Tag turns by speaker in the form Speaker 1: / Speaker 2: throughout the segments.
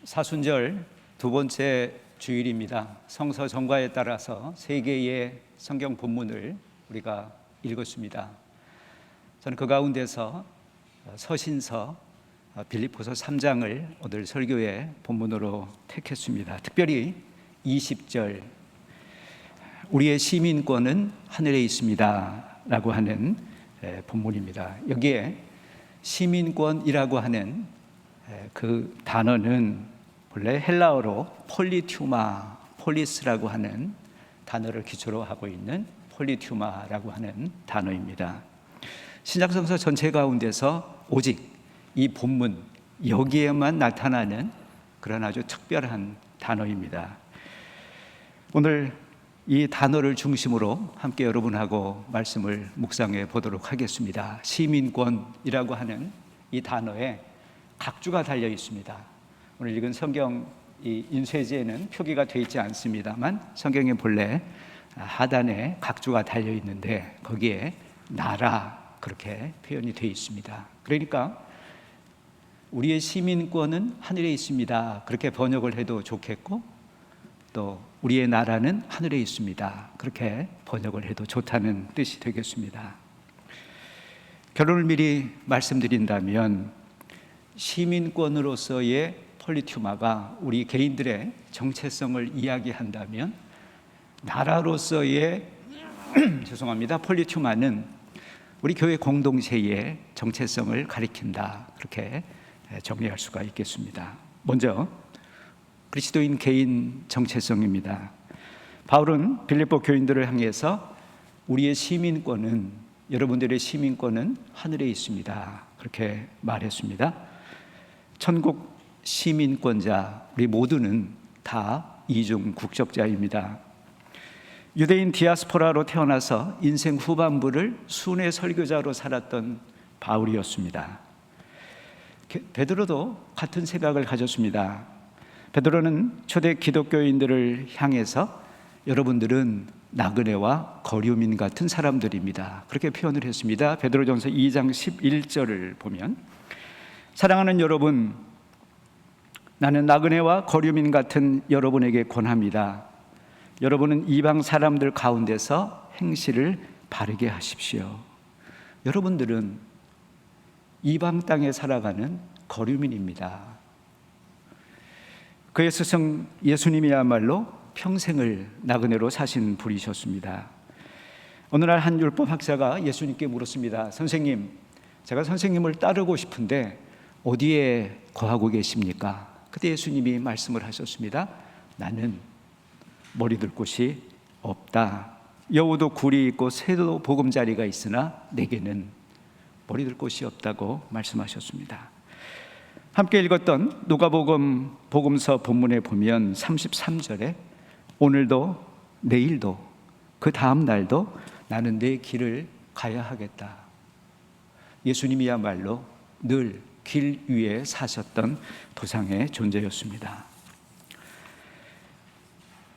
Speaker 1: 사순절 두 번째 주일입니다. 성서 정과에 따라서 세 개의 성경 본문을 우리가 읽었습니다. 저는 그 가운데서 서신서 빌립보서 3장을 오늘 설교의 본문으로 택했습니다. 특별히 20절 우리의 시민권은 하늘에 있습니다 라고 하는 본문입니다. 여기에 시민권이라고 하는 그 단어는 본래 헬라어로 폴리튜마, 폴리스라고 하는 단어를 기초로 하고 있는 폴리튜마라고 하는 단어입니다. 신약성서 전체 가운데서 오직 이 본문 여기에만 나타나는 그런 아주 특별한 단어입니다. 오늘 이 단어를 중심으로 함께 여러분하고 말씀을 묵상해 보도록 하겠습니다. 시민권이라고 하는 이 단어에 각주가 달려 있습니다. 오늘 읽은 성경 이 인쇄지에는 표기가 되어 있지 않습니다만 성경의 본래 하단에 각주가 달려 있는데 거기에 나라 그렇게 표현이 되어 있습니다. 그러니까 우리의 시민권은 하늘에 있습니다 그렇게 번역을 해도 좋겠고, 또 우리의 나라는 하늘에 있습니다 그렇게 번역을 해도 좋다는 뜻이 되겠습니다. 결론을 미리 말씀드린다면 시민권으로서의 폴리튜마가 우리 개인들의 정체성을 이야기한다면, 나라로서의 폴리튜마는 우리 교회 공동체의 정체성을 가리킨다 그렇게 정리할 수가 있겠습니다. 먼저 그리스도인 개인 정체성입니다. 바울은 빌립보 교인들을 향해서 우리의 시민권은, 여러분들의 시민권은 하늘에 있습니다 그렇게 말했습니다. 천국 시민권자 우리 모두는 다 이중 국적자입니다. 유대인 디아스포라로 태어나서 인생 후반부를 순회 설교자로 살았던 바울이었습니다. 베드로도 같은 생각을 가졌습니다. 베드로는 초대 기독교인들을 향해서 여러분들은 나그네와 거류민 같은 사람들입니다 그렇게 표현을 했습니다. 베드로전서 2장 11절을 보면, 사랑하는 여러분, 나는 나그네와 거류민 같은 여러분에게 권합니다. 여러분은 이방 사람들 가운데서 행실을 바르게 하십시오. 여러분들은 이방 땅에 살아가는 거류민입니다. 그의 스승 예수님이야말로 평생을 나그네로 사신 분이셨습니다. 어느 날 한 율법 학자가 예수님께 물었습니다. 선생님, 제가 선생님을 따르고 싶은데 어디에 거하고 계십니까? 그때 예수님이 말씀을 하셨습니다. 나는 머리 둘 곳이 없다. 여우도 굴이 있고 새도 보금자리가 있으나 내게는 머리 둘 곳이 없다고 말씀하셨습니다. 함께 읽었던 누가복음 복음서 본문에 보면 33절에 오늘도 내일도 그 다음 날도 나는 내 길을 가야 하겠다. 예수님이야말로 늘 길 위에 사셨던 도상의 존재였습니다.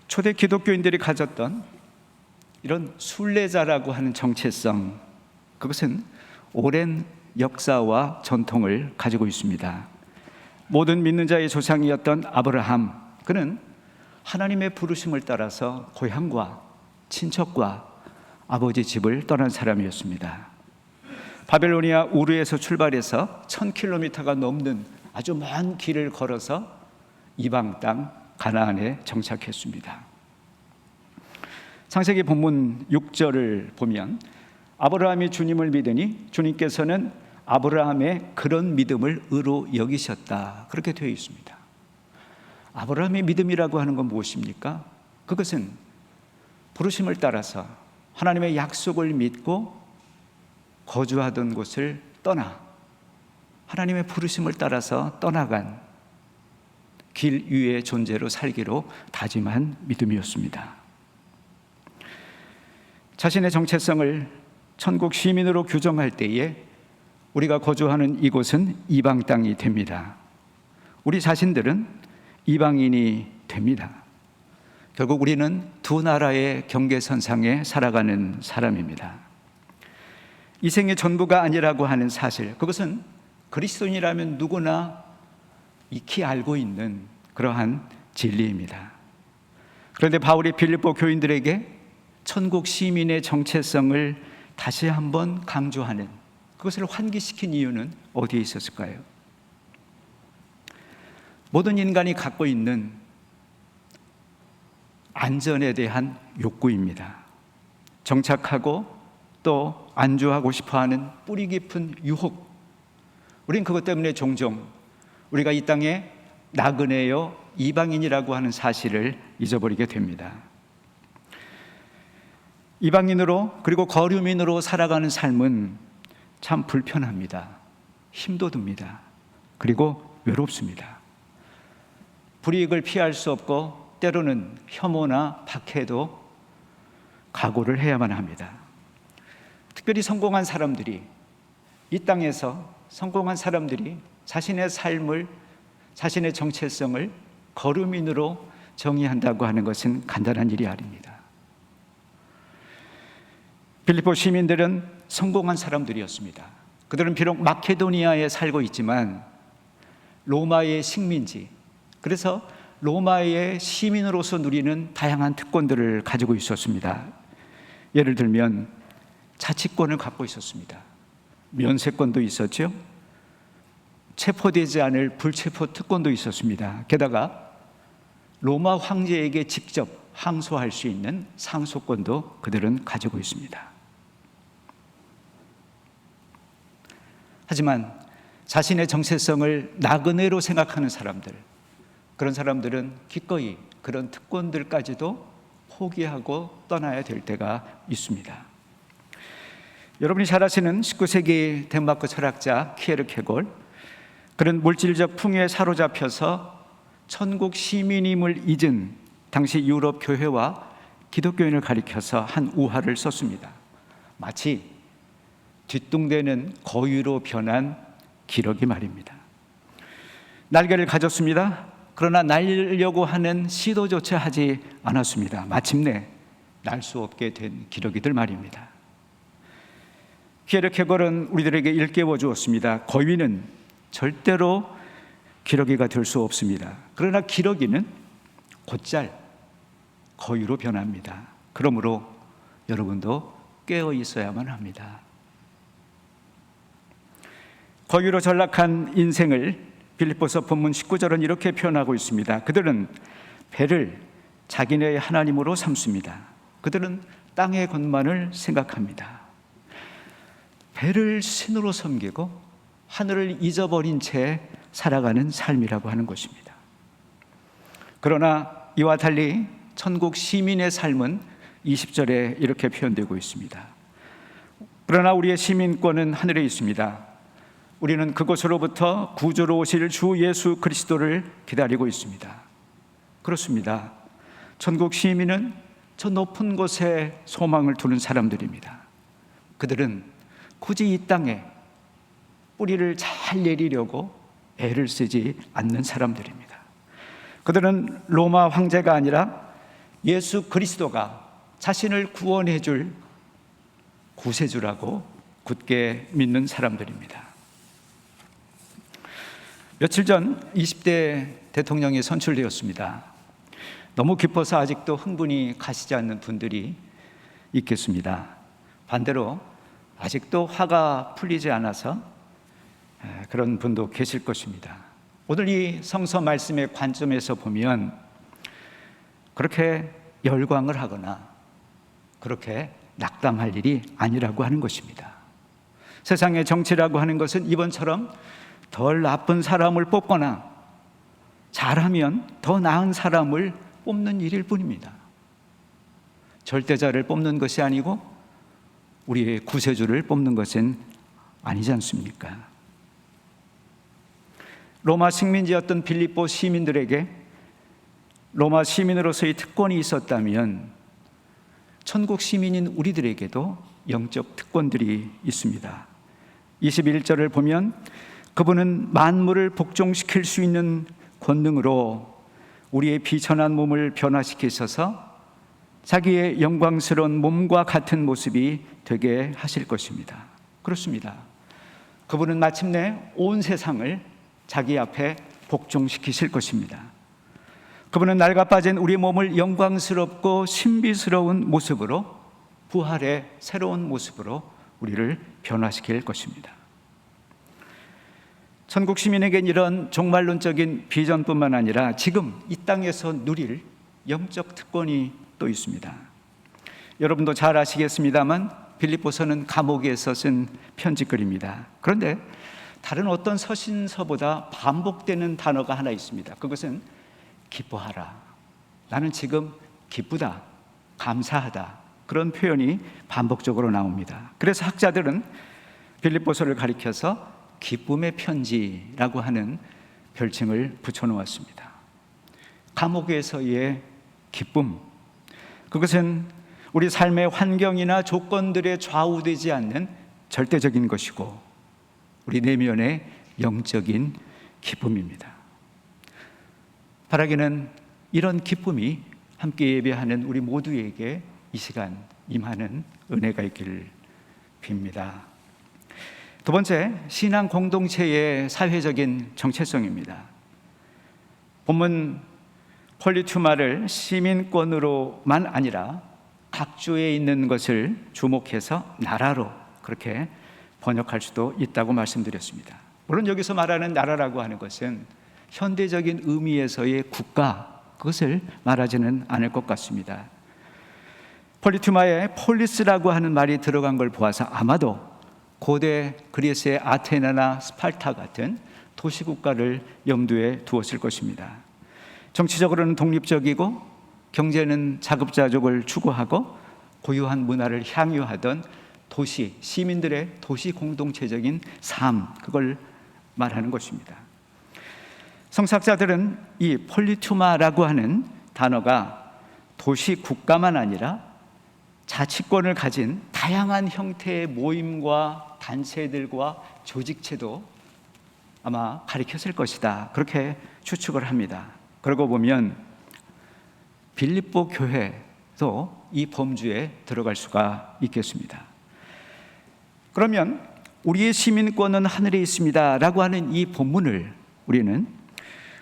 Speaker 1: 초대 기독교인들이 가졌던 이런 순례자라고 하는 정체성, 그것은 오랜 역사와 전통을 가지고 있습니다. 모든 믿는 자의 조상이었던 아브라함, 그는 하나님의 부르심을 따라서 고향과 친척과 아버지 집을 떠난 사람이었습니다. 바벨로니아 우르에서 출발해서 1000km가 넘는 아주 먼 길을 걸어서 이방 땅 가나안에 정착했습니다. 창세기 본문 6절을 보면 아브라함이 주님을 믿으니 주님께서는 아브라함의 그런 믿음을 의로 여기셨다 그렇게 되어 있습니다. 아브라함의 믿음이라고 하는 건 무엇입니까? 그것은 부르심을 따라서 하나님의 약속을 믿고 거주하던 곳을 떠나 하나님의 부르심을 따라서 떠나간 길 위의 존재로 살기로 다짐한 믿음이었습니다. 자신의 정체성을 천국 시민으로 규정할 때에 우리가 거주하는 이곳은 이방 땅이 됩니다. 우리 자신들은 이방인이 됩니다. 결국 우리는 두 나라의 경계선상에 살아가는 사람입니다. 이 생의 전부가 아니라고 하는 사실, 그것은 그리스도인이라면 누구나 익히 알고 있는 그러한 진리입니다. 그런데 바울이 빌립보 교인들에게 천국 시민의 정체성을 다시 한번 강조하는, 그것을 환기시킨 이유는 어디에 있었을까요? 모든 인간이 갖고 있는 안전에 대한 욕구입니다. 정착하고 또 안주하고 싶어하는 뿌리 깊은 유혹, 우린 그것 때문에 종종 우리가 이 땅에 나그네요 이방인이라고 하는 사실을 잊어버리게 됩니다. 이방인으로 그리고 거류민으로 살아가는 삶은 참 불편합니다. 힘도 듭니다. 그리고 외롭습니다. 불이익을 피할 수 없고 때로는 혐오나 박해도 각오를 해야만 합니다. 특별히 성공한 사람들이, 이 땅에서 성공한 사람들이 자신의 삶을, 자신의 정체성을 거류민으로 정의한다고 하는 것은 간단한 일이 아닙니다. 빌립보 시민들은 성공한 사람들이었습니다. 그들은 비록 마케도니아에 살고 있지만 로마의 식민지, 그래서 로마의 시민으로서 누리는 다양한 특권들을 가지고 있었습니다. 예를 들면 자치권을 갖고 있었습니다. 면세권도 있었죠. 체포되지 않을 불체포 특권도 있었습니다. 게다가 로마 황제에게 직접 항소할 수 있는 상소권도 그들은 가지고 있습니다. 하지만 자신의 정체성을 나그네로 생각하는 사람들, 그런 사람들은 기꺼이 그런 특권들까지도 포기하고 떠나야 될 때가 있습니다. 여러분이 잘 아시는 19세기 덴마크 철학자 키에르케골, 그는 물질적 풍요에 사로잡혀서 천국 시민임을 잊은 당시 유럽 교회와 기독교인을 가리켜서 한 우화를 썼습니다. 마치 뒷동대는 거위로 변한 기러기 말입니다. 날개를 가졌습니다. 그러나 날려고 하는 시도조차 하지 않았습니다. 마침내 날 수 없게 된 기러기들 말입니다. 키에르케골은 우리들에게 일깨워 주었습니다. 거위는 절대로 기러기가 될 수 없습니다. 그러나 기러기는 곧잘 거위로 변합니다. 그러므로 여러분도 깨어 있어야만 합니다. 거위로 전락한 인생을 빌립보서 본문 19절은 이렇게 표현하고 있습니다. 그들은 배를 자기네의 하나님으로 삼습니다. 그들은 땅의 것만을 생각합니다. 배를 신으로 섬기고 하늘을 잊어버린 채 살아가는 삶이라고 하는 것입니다. 그러나 이와 달리 천국 시민의 삶은 20절에 이렇게 표현되고 있습니다. 그러나 우리의 시민권은 하늘에 있습니다. 우리는 그곳으로부터 구주로 오실 주 예수 그리스도를 기다리고 있습니다. 그렇습니다. 천국 시민은 저 높은 곳에 소망을 두는 사람들입니다. 그들은 굳이 이 땅에 뿌리를 잘 내리려고 애를 쓰지 않는 사람들입니다. 그들은 로마 황제가 아니라 예수 그리스도가 자신을 구원해 줄 구세주라고 굳게 믿는 사람들입니다. 며칠 전 20대 대통령이 선출되었습니다. 너무 기뻐서 아직도 흥분이 가시지 않는 분들이 있겠습니다. 반대로 아직도 화가 풀리지 않아서 그런 분도 계실 것입니다. 오늘 이 성서 말씀의 관점에서 보면 그렇게 열광을 하거나 그렇게 낙담할 일이 아니라고 하는 것입니다. 세상의 정치라고 하는 것은 이번처럼 덜 나쁜 사람을 뽑거나 잘하면 더 나은 사람을 뽑는 일일 뿐입니다. 절대자를 뽑는 것이 아니고 우리의 구세주를 뽑는 것은 아니지 않습니까? 로마 식민지였던 빌립보 시민들에게 로마 시민으로서의 특권이 있었다면 천국 시민인 우리들에게도 영적 특권들이 있습니다. 21절을 보면 그분은 만물을 복종시킬 수 있는 권능으로 우리의 비천한 몸을 변화시키셔서 자기의 영광스러운 몸과 같은 모습이 되게 하실 것입니다. 그렇습니다. 그분은 마침내 온 세상을 자기 앞에 복종시키실 것입니다. 그분은 낡아 빠진 우리 몸을 영광스럽고 신비스러운 모습으로, 부활의 새로운 모습으로 우리를 변화시킬 것입니다. 천국 시민에겐 이런 종말론적인 비전뿐만 아니라 지금 이 땅에서 누릴 영적 특권이 또 있습니다. 여러분도 잘 아시겠습니다만 빌립보서는 감옥에서 쓴 편지글입니다. 그런데 다른 어떤 서신서보다 반복되는 단어가 하나 있습니다. 그것은 기뻐하라. 나는 지금 기쁘다, 감사하다. 그런 표현이 반복적으로 나옵니다. 그래서 학자들은 빌립보서를 가리켜서 기쁨의 편지라고 하는 별칭을 붙여놓았습니다. 감옥에서의 기쁨, 그것은 우리 삶의 환경이나 조건들에 좌우되지 않는 절대적인 것이고 우리 내면의 영적인 기쁨입니다. 바라기는 이런 기쁨이 함께 예배하는 우리 모두에게 이 시간 임하는 은혜가 있기를 빕니다. 두 번째, 신앙 공동체의 사회적인 정체성입니다. 본문 폴리투마를 시민권으로만 아니라 각 주에 있는 것을 주목해서 나라로 그렇게 번역할 수도 있다고 말씀드렸습니다. 물론 여기서 말하는 나라라고 하는 것은 현대적인 의미에서의 국가, 그것을 말하지는 않을 것 같습니다. 폴리투마에 폴리스라고 하는 말이 들어간 걸 보아서 아마도 고대 그리스의 아테네나 스파르타 같은 도시국가를 염두에 두었을 것입니다. 정치적으로는 독립적이고 경제는 자급자족을 추구하고 고유한 문화를 향유하던 도시, 시민들의 도시 공동체적인 삶, 그걸 말하는 것입니다. 성사학자들은 이 폴리투마라고 하는 단어가 도시 국가만 아니라 자치권을 가진 다양한 형태의 모임과 단체들과 조직체도 아마 가리켰을 것이다, 그렇게 추측을 합니다. 그러고 보면 빌립보 교회도 이 범주에 들어갈 수가 있겠습니다. 그러면 우리의 시민권은 하늘에 있습니다 라고 하는 이 본문을 우리는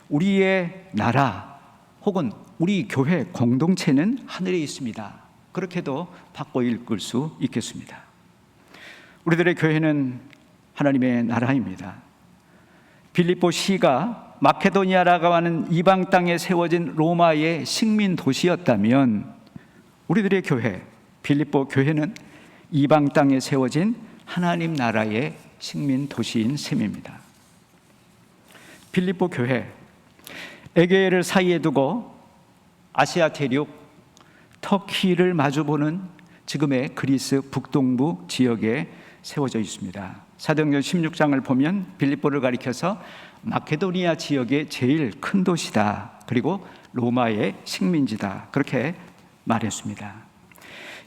Speaker 1: 우리의 나라 혹은 우리 교회 공동체는 하늘에 있습니다, 그렇게도 바꿔 읽을 수 있겠습니다. 우리들의 교회는 하나님의 나라입니다. 빌립보 시가 마케도니아라고 하는 이방 땅에 세워진 로마의 식민 도시였다면 우리들의 교회, 빌립보 교회는 이방 땅에 세워진 하나님 나라의 식민 도시인 셈입니다. 빌립보 교회, 에게해를 사이에 두고 아시아 대륙 터키를 마주보는 지금의 그리스 북동부 지역에 세워져 있습니다. 사도행전 16장을 보면 빌립보를 가리켜서 마케도니아 지역의 제일 큰 도시다, 그리고 로마의 식민지다, 그렇게 말했습니다.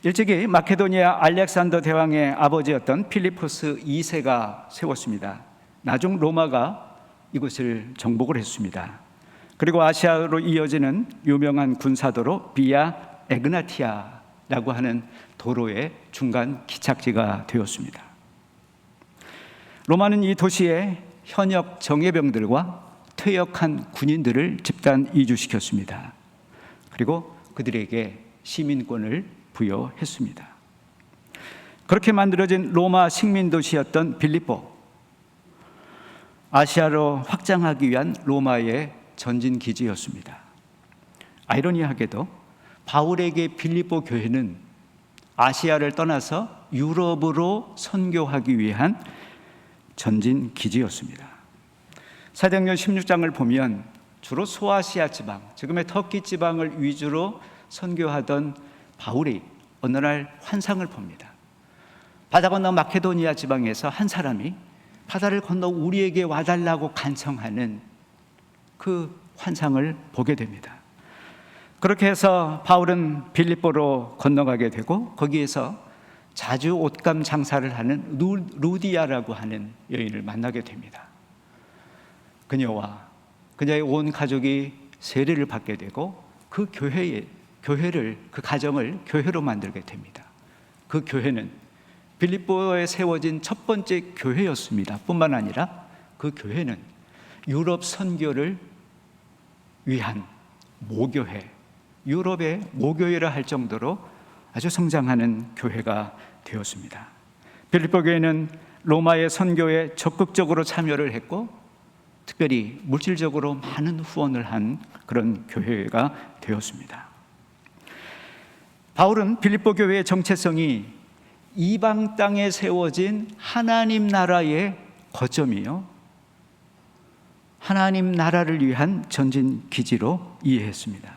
Speaker 1: 일찍이 마케도니아 알렉산더 대왕의 아버지였던 필리포스 2세가 세웠습니다. 나중 로마가 이곳을 정복을 했습니다. 그리고 아시아로 이어지는 유명한 군사도로 비아 에그나티아라고 하는 도로의 중간 기착지가 되었습니다. 로마는 이 도시에 현역 정예병들과 퇴역한 군인들을 집단 이주시켰습니다. 그리고 그들에게 시민권을 부여했습니다. 그렇게 만들어진 로마 식민도시였던 빌립보, 아시아로 확장하기 위한 로마의 전진기지였습니다. 아이러니하게도 바울에게 빌립보 교회는 아시아를 떠나서 유럽으로 선교하기 위한 전진기지였습니다. 사도행전 16장을 보면 주로 소아시아 지방, 지금의 터키 지방을 위주로 선교하던 바울이 어느 날 환상을 봅니다. 바다 건너 마케도니아 지방에서 한 사람이 바다를 건너 우리에게 와달라고 간청하는 그 환상을 보게 됩니다. 그렇게 해서 바울은 빌립보로 건너가게 되고 거기에서 자주 옷감 장사를 하는 루디아라고 하는 여인을 만나게 됩니다. 그녀와 그녀의 온 가족이 세례를 받게 되고 그 교회를, 그 가정을 교회로 만들게 됩니다. 그 교회는 빌립보에 세워진 첫 번째 교회였습니다. 뿐만 아니라 그 교회는 유럽 선교를 위한 모교회, 유럽의 모교회라 할 정도로 아주 성장하는 교회가 되었습니다. 빌립보 교회는 로마의 선교에 적극적으로 참여를 했고 특별히 물질적으로 많은 후원을 한 그런 교회가 되었습니다. 바울은 빌립보 교회의 정체성이 이방 땅에 세워진 하나님 나라의 거점이요, 하나님 나라를 위한 전진 기지로 이해했습니다.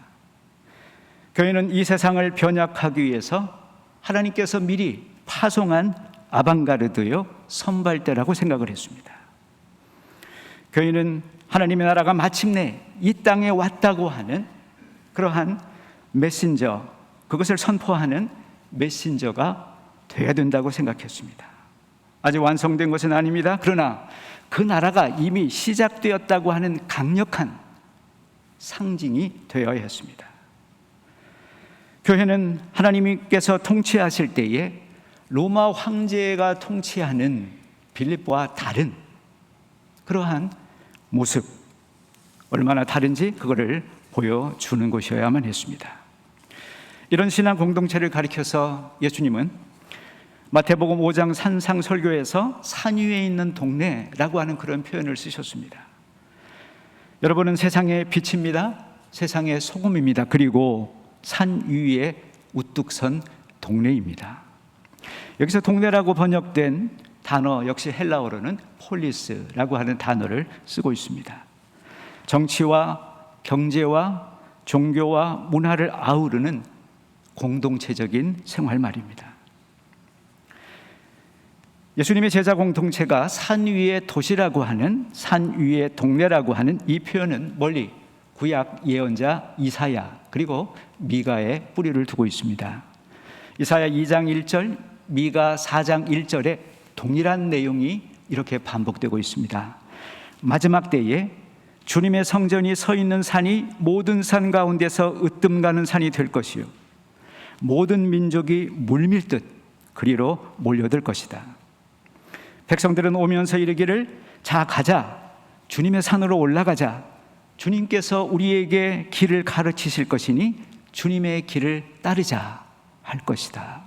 Speaker 1: 교회는 이 세상을 변혁하기 위해서 하나님께서 미리 파송한 아방가르드요, 선발대라고 생각을 했습니다. 교회는 하나님의 나라가 마침내 이 땅에 왔다고 하는 그러한 메신저, 그것을 선포하는 메신저가 되어야 된다고 생각했습니다. 아직 완성된 것은 아닙니다. 그러나 그 나라가 이미 시작되었다고 하는 강력한 상징이 되어야 했습니다. 교회는 하나님께서 통치하실 때에 로마 황제가 통치하는 빌립보와 다른 그러한 모습, 얼마나 다른지 그거를 보여주는 것이어야만 했습니다. 이런 신앙 공동체를 가리켜서 예수님은 마태복음 5장 산상설교에서 산 위에 있는 동네라고 하는 그런 표현을 쓰셨습니다. 여러분은 세상의 빛입니다. 세상의 소금입니다. 그리고 산 위에 우뚝 선 동네입니다. 여기서 동네라고 번역된 단어 역시 헬라어로는 폴리스라고 하는 단어를 쓰고 있습니다. 정치와 경제와 종교와 문화를 아우르는 공동체적인 생활 말입니다. 예수님의 제자 공동체가 산 위의 도시라고 하는, 산 위의 동네라고 하는 이 표현은 멀리 구약 예언자 이사야 그리고 미가에 뿌리를 두고 있습니다. 이사야 2장 1절, 미가 4장 1절에 동일한 내용이 이렇게 반복되고 있습니다. 마지막 때에 주님의 성전이 서 있는 산이 모든 산 가운데서 으뜸가는 산이 될 것이요, 모든 민족이 물밀듯 그리로 몰려들 것이다. 백성들은 오면서 이르기를, 자 가자, 주님의 산으로 올라가자. 주님께서 우리에게 길을 가르치실 것이니 주님의 길을 따르자 할 것이다.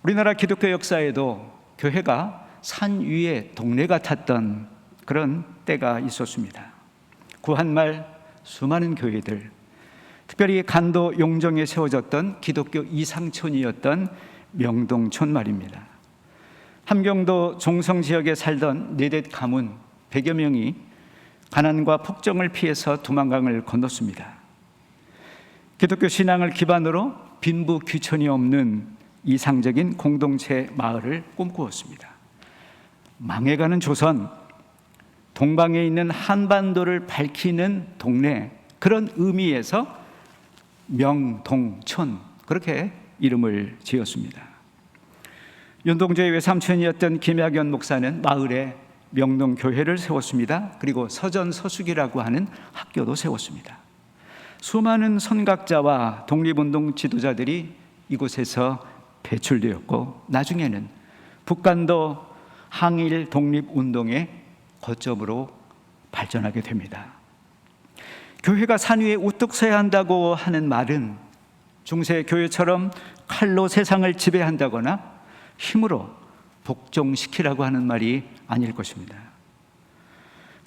Speaker 1: 우리나라 기독교 역사에도 교회가 산 위에 동네 같았던 그런 때가 있었습니다. 구한말 수많은 교회들, 특별히 간도 용정에 세워졌던 기독교 이상촌이었던 명동촌 말입니다. 함경도 종성 지역에 살던 네댓 가문 100여 명이 가난과 폭정을 피해서 두만강을 건넜습니다. 기독교 신앙을 기반으로 빈부 귀천이 없는 이상적인 공동체 마을을 꿈꾸었습니다. 망해가는 조선, 동방에 있는 한반도를 밝히는 동네, 그런 의미에서 명동촌, 그렇게 이름을 지었습니다. 윤동주의 외삼촌이었던 김학연 목사는 마을에 명동교회를 세웠습니다. 그리고 서전서숙이라고 하는 학교도 세웠습니다. 수많은 선각자와 독립운동 지도자들이 이곳에서 배출되었고 나중에는 북한도 항일 독립운동의 거점으로 발전하게 됩니다. 교회가 산 위에 우뚝 서야 한다고 하는 말은 중세 교회처럼 칼로 세상을 지배한다거나 힘으로 복종시키라고 하는 말이 아닐 것입니다.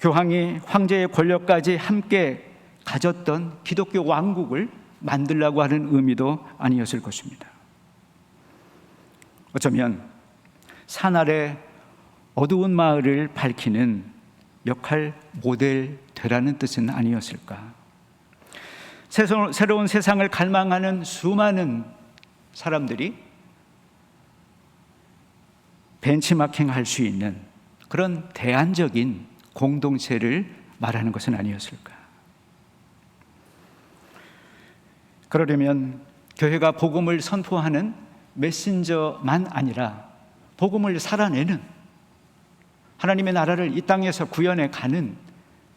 Speaker 1: 교황이 황제의 권력까지 함께 가졌던 기독교 왕국을 만들려고 하는 의미도 아니었을 것입니다. 어쩌면 산 아래 어두운 마을을 밝히는 역할 모델 되라는 뜻은 아니었을까. 새로운 세상을 갈망하는 수많은 사람들이 벤치마킹 할 수 있는 그런 대안적인 공동체를 말하는 것은 아니었을까. 그러려면 교회가 복음을 선포하는 메신저만 아니라 복음을 살아내는, 하나님의 나라를 이 땅에서 구현해 가는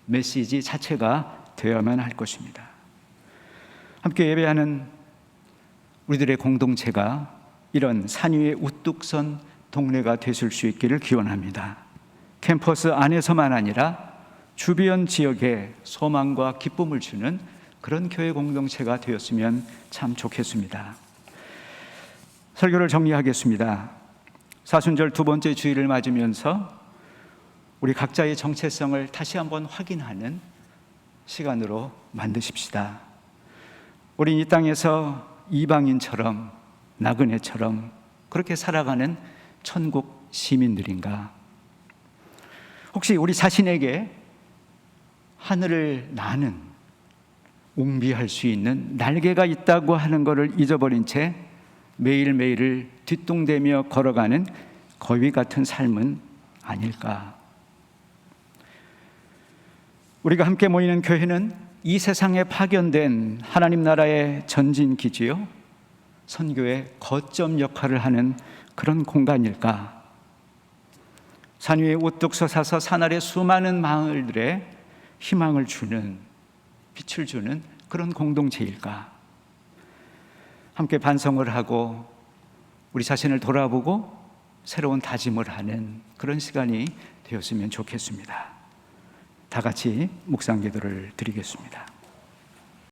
Speaker 1: 메시지 자체가 되어야만 할 것입니다. 함께 예배하는 우리들의 공동체가 이런 산 위에 우뚝 선 동네가 되실 수 있기를 기원합니다. 캠퍼스 안에서만 아니라 주변 지역에 소망과 기쁨을 주는 그런 교회 공동체가 되었으면 참 좋겠습니다. 설교를 정리하겠습니다. 사순절 두 번째 주일을 맞으면서 우리 각자의 정체성을 다시 한번 확인하는 시간으로 만드십시다. 우린 이 땅에서 이방인처럼 나그네처럼 그렇게 살아가는 천국 시민들인가? 혹시 우리 자신에게 하늘을 나는 웅비할 수 있는 날개가 있다고 하는 것을 잊어버린 채 매일매일을 뒤뚱대며 걸어가는 거위 같은 삶은 아닐까? 우리가 함께 모이는 교회는 이 세상에 파견된 하나님 나라의 전진기지요, 선교의 거점 역할을 하는 그런 공간일까? 산 위에 우뚝 솟아서 산 아래 수많은 마을들의 희망을 주는, 빛을 주는 그런 공동체일까? 함께 반성을 하고 우리 자신을 돌아보고 새로운 다짐을 하는 그런 시간이 되었으면 좋겠습니다. 다 같이 묵상 기도를 드리겠습니다.